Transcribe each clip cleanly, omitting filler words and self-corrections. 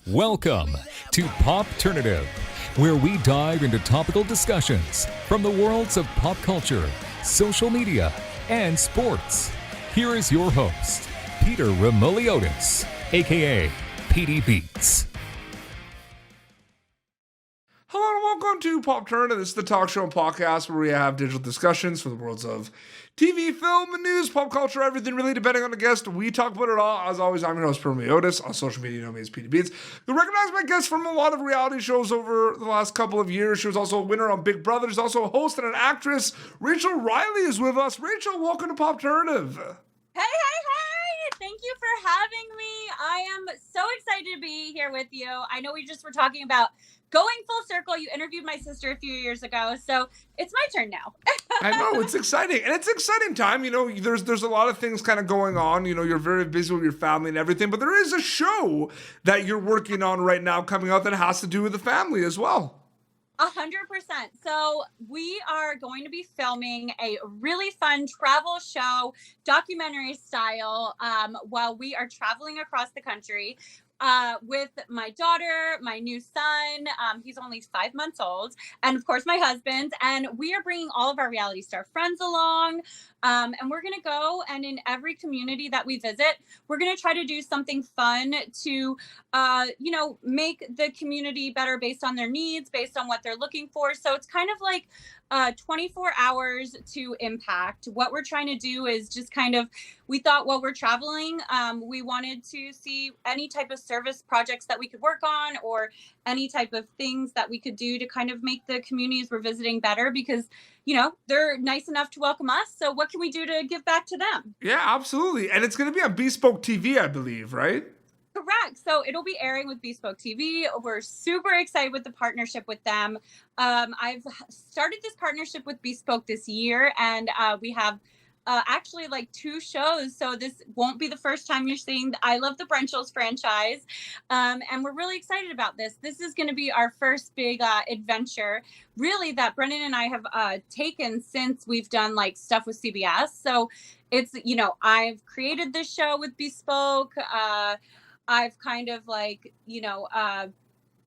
Welcome to Popternative, where we dive into topical discussions from the worlds of pop culture, social media, and sports. Here is your host, Peter Remoliotis, aka PD Beats. Hello and welcome to Popternative. This is the talk show and podcast where we have digital discussions from the worlds of TV, film, and news, pop culture, everything really, depending on the guest. We talk about it all. As always, I'm your host, Peter Remoliotis. On social media, you know me as PD Beats. You'll recognize my guest from a lot of reality shows over the last couple of years. She was also a winner on Big Brother. She's also a host and an actress. Rachel Reilly is with us. Rachel, welcome to Popternative. Hey! Thank you for having me. I am so excited to be here with you. I know we just were talking about going full circle. You interviewed my sister a few years ago, so it's my turn now. I know, it's exciting. And it's an exciting time. You know, there's a lot of things kind of going on. You know, you're very busy with your family and everything, but there is a show that you're working on right now coming out that has to do with the family as well. 100%. So we are going to be filming a really fun travel show, documentary style, while we are traveling across the country. With my daughter, my new son, he's only 5 months old, and of course my husband, and we are bringing all of our reality star friends along, and we're going to go, and in every community that we visit, we're going to try to do something fun to, make the community better based on their needs, based on what they're looking for. So it's kind of like 24 hours to impact. What we're trying to do is just kind of, we thought while we're traveling, we wanted to see any type of service projects that we could work on or any type of things that we could do to kind of make the communities we're visiting better because, you know, they're nice enough to welcome us. So what can we do to give back to them? Yeah, absolutely. And it's going to be on Bespoke TV, I believe, right? Correct. So it'll be airing with Bespoke TV. We're super excited with the partnership with them. I've started this partnership with Bespoke this year, and we have actually like 2 shows. So this won't be the first time you're seeing the I Love the Brunchels franchise. And we're really excited about this. This is going to be our first big adventure, really, that Brendan and I have taken since we've done like stuff with CBS. So it's, you know, I've created this show with Bespoke. I've kind of like,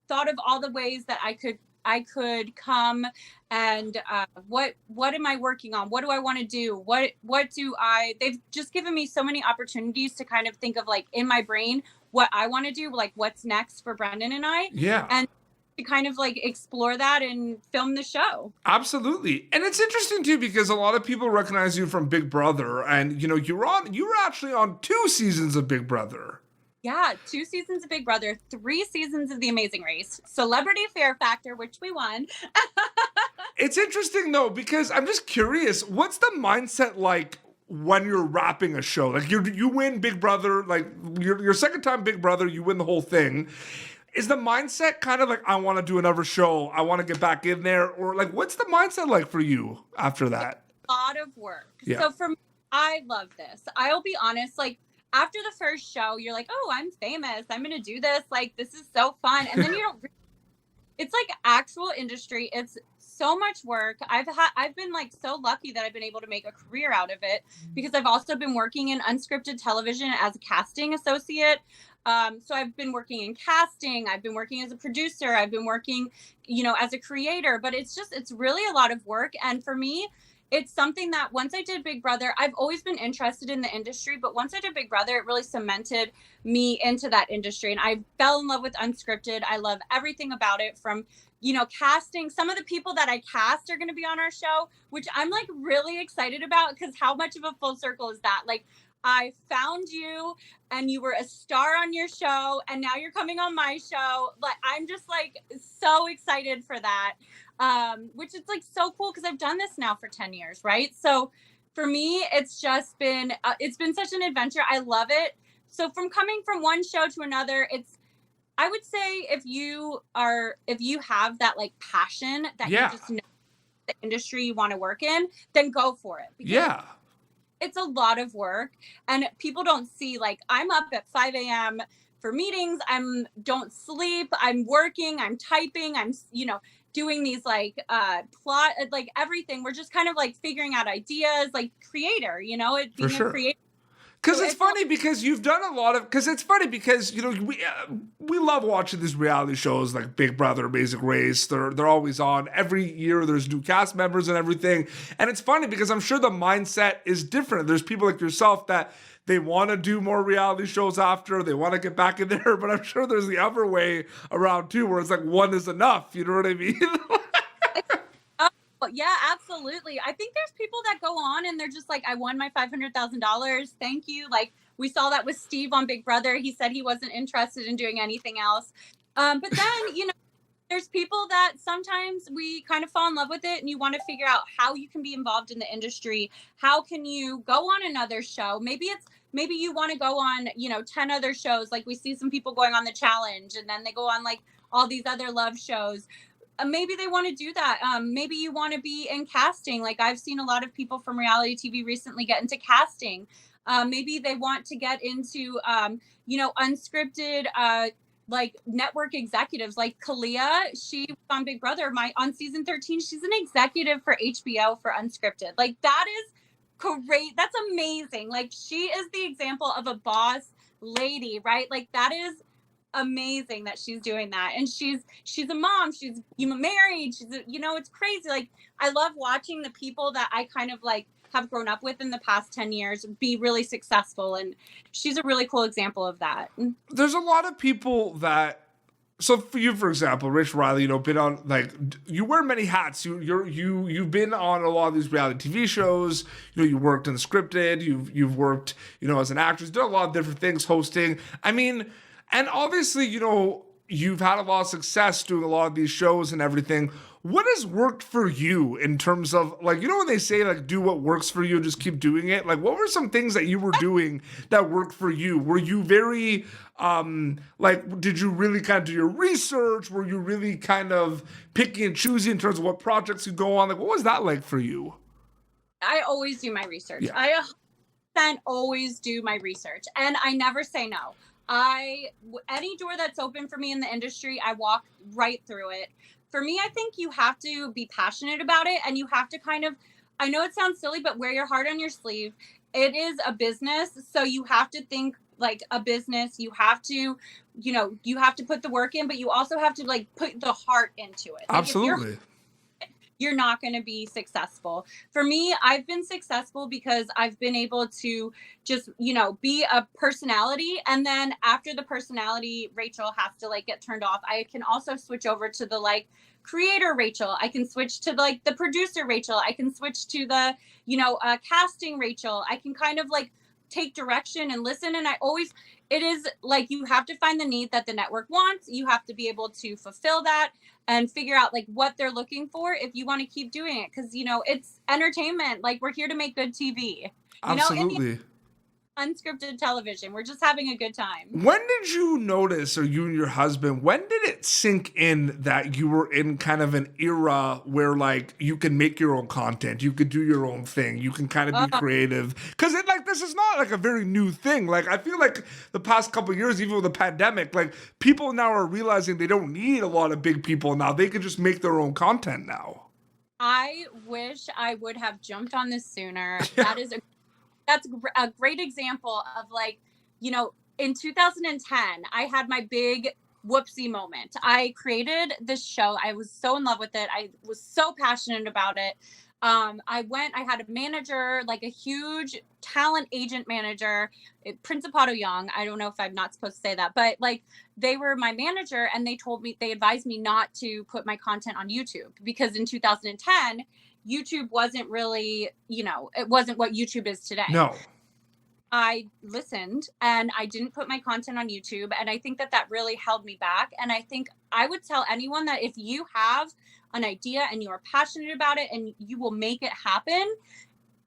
thought of all the ways that I could come and what am I working on? What do I want to do? They've just given me so many opportunities to kind of think of like in my brain what I want to do, like what's next for Brendan and I. Yeah. And to kind of like explore that and film the show. Absolutely. And it's interesting too because a lot of people recognize you from Big Brother, and you were actually on 2 seasons of Big Brother. Yeah, 2 seasons of Big Brother, 3 seasons of The Amazing Race, Celebrity Fear Factor, which we won. It's interesting though, because I'm just curious, what's the mindset like when you're wrapping a show? Like you win Big Brother, like your second time Big Brother, you win the whole thing. Is the mindset kind of like, I want to do another show, I want to get back in there? Or like, what's the mindset like for you after that? A lot of work. Yeah. So for me, I love this. I'll be honest, like, after the first show, you're like, oh, I'm famous. I'm going to do this. Like, this is so fun. And then you don't, it's like actual industry. It's so much work. I've been like so lucky that I've been able to make a career out of it because I've also been working in unscripted television as a casting associate. So I've been working in casting. I've been working as a producer. I've been working, as a creator, but it's really a lot of work. And for me, it's something that once I did Big Brother, I've always been interested in the industry, but once I did Big Brother, it really cemented me into that industry. And I fell in love with unscripted. I love everything about it from, casting. Some of the people that I cast are going to be on our show, which I'm like really excited about because how much of a full circle is that? Like, I found you and you were a star on your show and now you're coming on my show. Like, I'm just like so excited for that. Which is like so cool because I've done this now for 10 years, right? So for me, it's just been, it's been such an adventure. I love it. So from coming from one show to another, I would say if you have that like passion that you just know the industry you want to work in, then go for it. Because it's a lot of work and people don't see, like, I'm up at 5 a.m. for meetings. Don't sleep. I'm working, I'm typing, I'm, doing these like plot, like everything. We're just kind of like figuring out ideas, like creator, being a creator. Because it's funny because you've done a lot of, because it's funny because, you know, we love watching these reality shows like Big Brother, Amazing Race. They're always on. Every year there's new cast members and everything. And it's funny because I'm sure the mindset is different. There's people like yourself that they want to do more reality shows after, they want to get back in there, but I'm sure there's the other way around too, where it's like one is enough. You know what I mean? Yeah, absolutely. I think there's people that go on and they're just like, I won my $500,000. Thank you. Like we saw that with Steve on Big Brother. He said he wasn't interested in doing anything else. But then, you know, there's people that sometimes we kind of fall in love with it and you want to figure out how you can be involved in the industry. How can you go on another show? Maybe you want to go on, you know, 10 other shows. Like we see some people going on The Challenge and then they go on like all these other love shows. Maybe they want to do that. Maybe you want to be in casting. Like I've seen a lot of people from reality TV recently get into casting. Maybe they want to get into, you know, unscripted, like network executives like Kalia. She was on Big Brother. On season 13, she's an executive for HBO for unscripted. Like that is great. That's amazing. Like she is the example of a boss lady, right? Like that is amazing that she's doing that. And she's a mom, she's, you know, married, she's, you know, it's crazy. Like I love watching the people that I kind of like have grown up with in the past 10 years be really successful, and she's a really cool example of that. There's a lot of people that, so for you, for example, Reilly, you know, been on, like, you wear many hats. You've been on a lot of these reality TV shows. You know, you worked in scripted. You've worked, you know, as an actress. Done a lot of different things, hosting. I mean, and obviously, you know, you've had a lot of success doing a lot of these shows and everything. What has worked for you in terms of, like, you know, when they say, like, do what works for you, just keep doing it? Like, what were some things that you were doing that worked for you? Were you very, like, did you really kind of do your research? Were you really kind of picking and choosing in terms of what projects you go on? Like, what was that like for you? I always do my research. Yeah. I always do my research, and I never say no. Any door that's open for me in the industry, I walk right through it. For me, I think you have to be passionate about it, and you have to kind of, I know it sounds silly, but wear your heart on your sleeve. It is a business, so you have to think like a business. You have to, you know, you have to put the work in, but you also have to like put the heart into it. Like, Absolutely. you're not going to be successful. For me, I've been successful because I've been able to just, you know, be a personality. And then after the personality, Rachel has to like get turned off. I can also switch over to the like creator Rachel. I can switch to like the producer Rachel. I can switch to the, you know, casting Rachel. I can kind of like take direction and listen. And it is like, you have to find the need that the network wants. You have to be able to fulfill that and figure out like what they're looking for if you want to keep doing it. Cause you know, it's entertainment. Like we're here to make good TV. Absolutely. You know, unscripted television. We're just having a good time. When did you notice, or you and your husband, when did it sink in that you were in kind of an era where like you can make your own content, you could do your own thing, you can kind of be creative? Because it like this is not like a very new thing. Like I feel like the past couple of years, even with the pandemic, like people now are realizing they don't need a lot of big people now. They can just make their own content now. I wish I would have jumped on this sooner. That's a great example of like, you know, in 2010, I had my big whoopsie moment. I created this show. I was so in love with it. I was so passionate about it. I had a manager, like a huge talent agent manager, Principato Young. I don't know if I'm not supposed to say that, but like they were my manager and they advised me not to put my content on YouTube because in 2010, YouTube wasn't really, you know, it wasn't what YouTube is today. No. I listened and I didn't put my content on YouTube. And I think that really held me back. And I think I would tell anyone that if you have an idea and you are passionate about it and you will make it happen,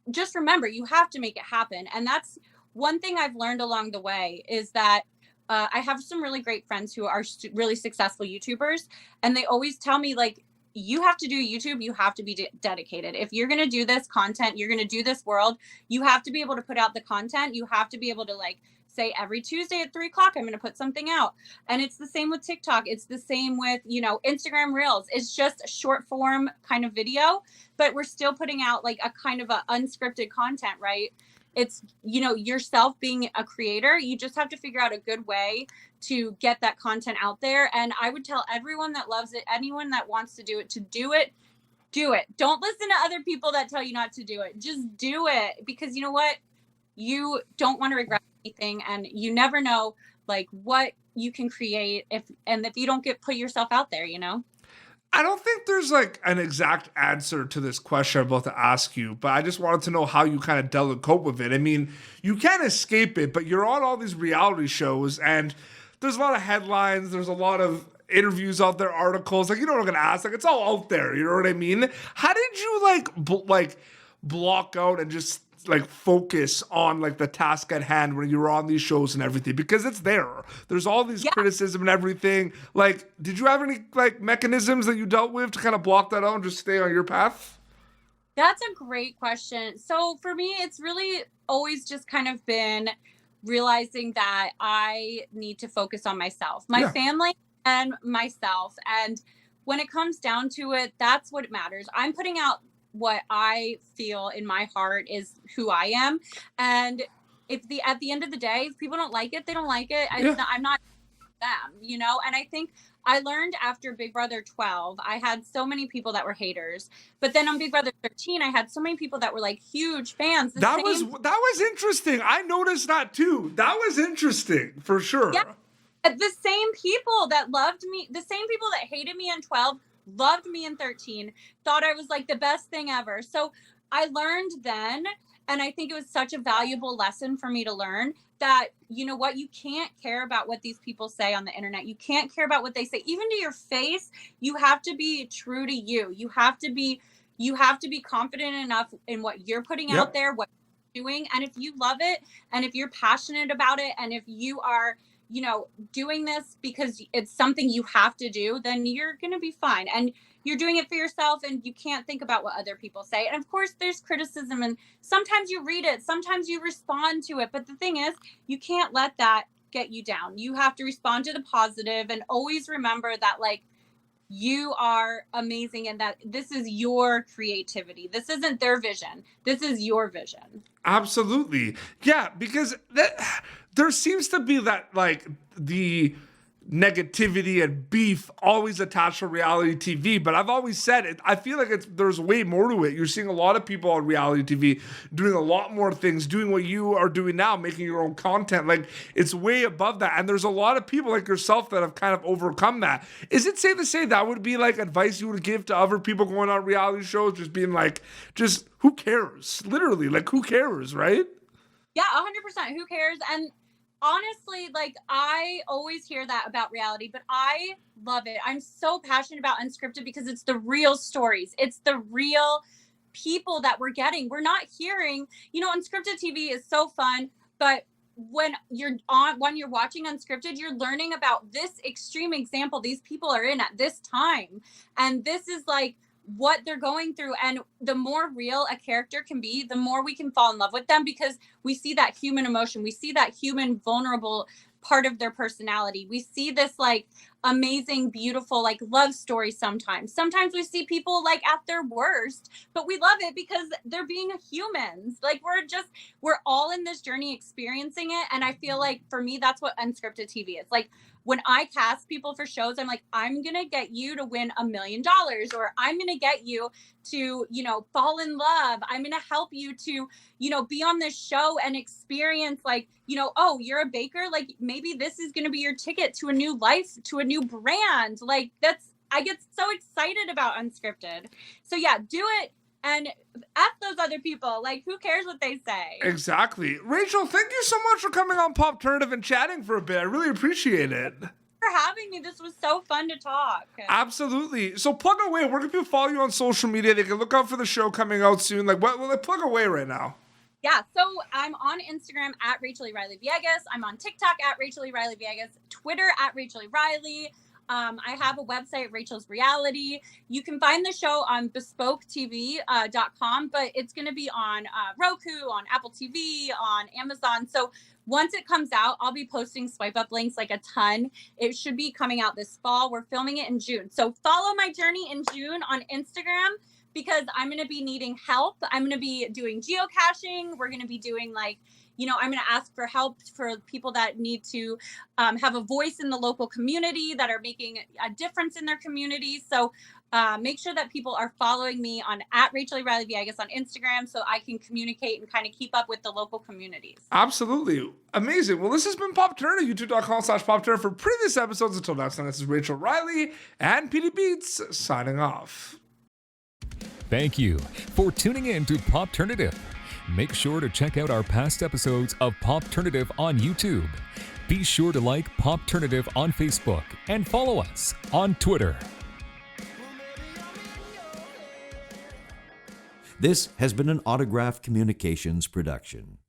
just remember, you have to make it happen. And that's one thing I've learned along the way is that I have some really great friends who are really successful YouTubers. And they always tell me like, you have to do YouTube. You have to be dedicated. If you're going to do this content, you're going to do this world, you have to be able to put out the content. You have to be able to like say every Tuesday at 3:00, I'm going to put something out. And it's the same with TikTok. It's the same with, you know, Instagram Reels. It's just a short form kind of video, but we're still putting out like a kind of a unscripted content, right? it's, you know, yourself being a creator. You just have to figure out a good way to get that content out there. And I would tell everyone that loves it, anyone that wants to do it, to do it. Do it. Don't listen to other people that tell you not to do it. Just do it, because you know what? You don't want to regret anything, and you never know like what you can create if you don't put yourself out there, you know? I don't think there's like an exact answer to this question I'm about to ask you, but I just wanted to know how you kind of dealt and cope with it. I mean, you can't escape it, but you're on all these reality shows and there's a lot of headlines, there's a lot of interviews out there, articles, like, you know what I'm gonna ask, like, it's all out there, you know what I mean? How did you like block out and just like focus on like the task at hand when you were on these shows and everything? Because it's there's all these criticism and everything. Like, did you have any like mechanisms that you dealt with to kind of block that out and just stay on your path? That's a great question. So for me, it's really always just kind of been realizing that I need to focus on myself, my family, and myself. And when it comes down to it, that's what matters. I'm putting out what I feel in my heart is who I am. And at the end of the day, if people don't like it, they don't like it. I'm not them, you know? And I think I learned after Big Brother 12, I had so many people that were haters. But then on Big Brother 13, I had so many people that were like huge fans. That was interesting. I noticed that too. That was interesting for sure. Yeah. The same people that loved me, the same people that hated me in 12, loved me in 13, thought I was like the best thing ever. So I learned then, and I think it was such a valuable lesson for me to learn, that, you know what, you can't care about what these people say on the internet. You can't care about what they say, even to your face. You have to be true to you. You have to be confident enough in what you're putting out there, what you're doing. And if you love it, and if you're passionate about it, and if you are, you know, doing this because it's something you have to do, then you're going to be fine. And you're doing it for yourself, and you can't think about what other people say. And of course there's criticism, and sometimes you read it, sometimes you respond to it. But the thing is, you can't let that get you down. You have to respond to the positive, and always remember that like you are amazing, and that this is your creativity. This isn't their vision. This is your vision. Absolutely. Yeah, because there seems to be that like the negativity and beef always attached to reality TV, but I've always said it, I feel like there's way more to it. You're seeing a lot of people on reality TV doing a lot more things, doing what you are doing now, making your own content. Like, it's way above that, and there's a lot of people like yourself that have kind of overcome that. Is it safe to say that would be like advice you would give to other people going on reality shows, just being like, just who cares? Literally, like, who cares, right? Yeah, 100%. Who cares? And honestly, like, I always hear that about reality, but I love it. I'm so passionate about unscripted because it's the real stories. It's the real people that we're getting. We're not hearing, you know, unscripted TV is so fun, but when you're watching unscripted, you're learning about this extreme example these people are in at this time. And this is like what they're going through. And the more real a character can be, the more we can fall in love with them, because we see that human emotion. We see that human vulnerable part of their personality. We see this like amazing, beautiful, like love story sometimes. Sometimes we see people like at their worst, but we love it because they're being humans. Like, we're all in this journey experiencing it. And I feel like for me, that's what unscripted TV is. Like, when I cast people for shows, I'm like, I'm going to get you to win $1 million, or I'm going to get you to, you know, fall in love. I'm going to help you to, you know, be on this show and experience like, you know, oh, you're a baker. Like, maybe this is going to be your ticket to a new life, to a new brand. Like, I get so excited about unscripted. So yeah, do it. And F those other people. Like, who cares what they say? Exactly. Rachel, thank you so much for coming on Popternative and chatting for a bit. I really appreciate it. For having me. This was so fun to talk. Absolutely. So plug away. Where can people follow you on social media? They can look out for the show coming out soon. Like, what will they plug away right now? Yeah, so I'm on Instagram at Reilly Viegas. I'm on TikTok at Reilly Viegas. Twitter at Reilly. I have a website, Rachel's Reality. You can find the show on bespoketv.com, but it's going to be on Roku, on Apple TV, on Amazon. So once it comes out, I'll be posting swipe up links like a ton. It should be coming out this fall. We're filming it in June. So follow my journey in June on Instagram. because I'm going to be needing help. I'm going to be doing geocaching. We're going to be doing like, I'm going to ask for help for people that need to have a voice in the local community, that are making a difference in their communities. So make sure that people are following me on at Rachel Reilly Villegas on Instagram, so I can communicate and kind of keep up with the local communities. Absolutely. Amazing. Well, this has been Popternative, youtube.com/Popternative. For previous episodes, until next time, this is Rachel Reilly and PD Beats signing off. Thank you for tuning in to Popternative. Make sure to check out our past episodes of Popternative on YouTube. Be sure to like Popternative on Facebook and follow us on Twitter. This has been an Autograph Communications production.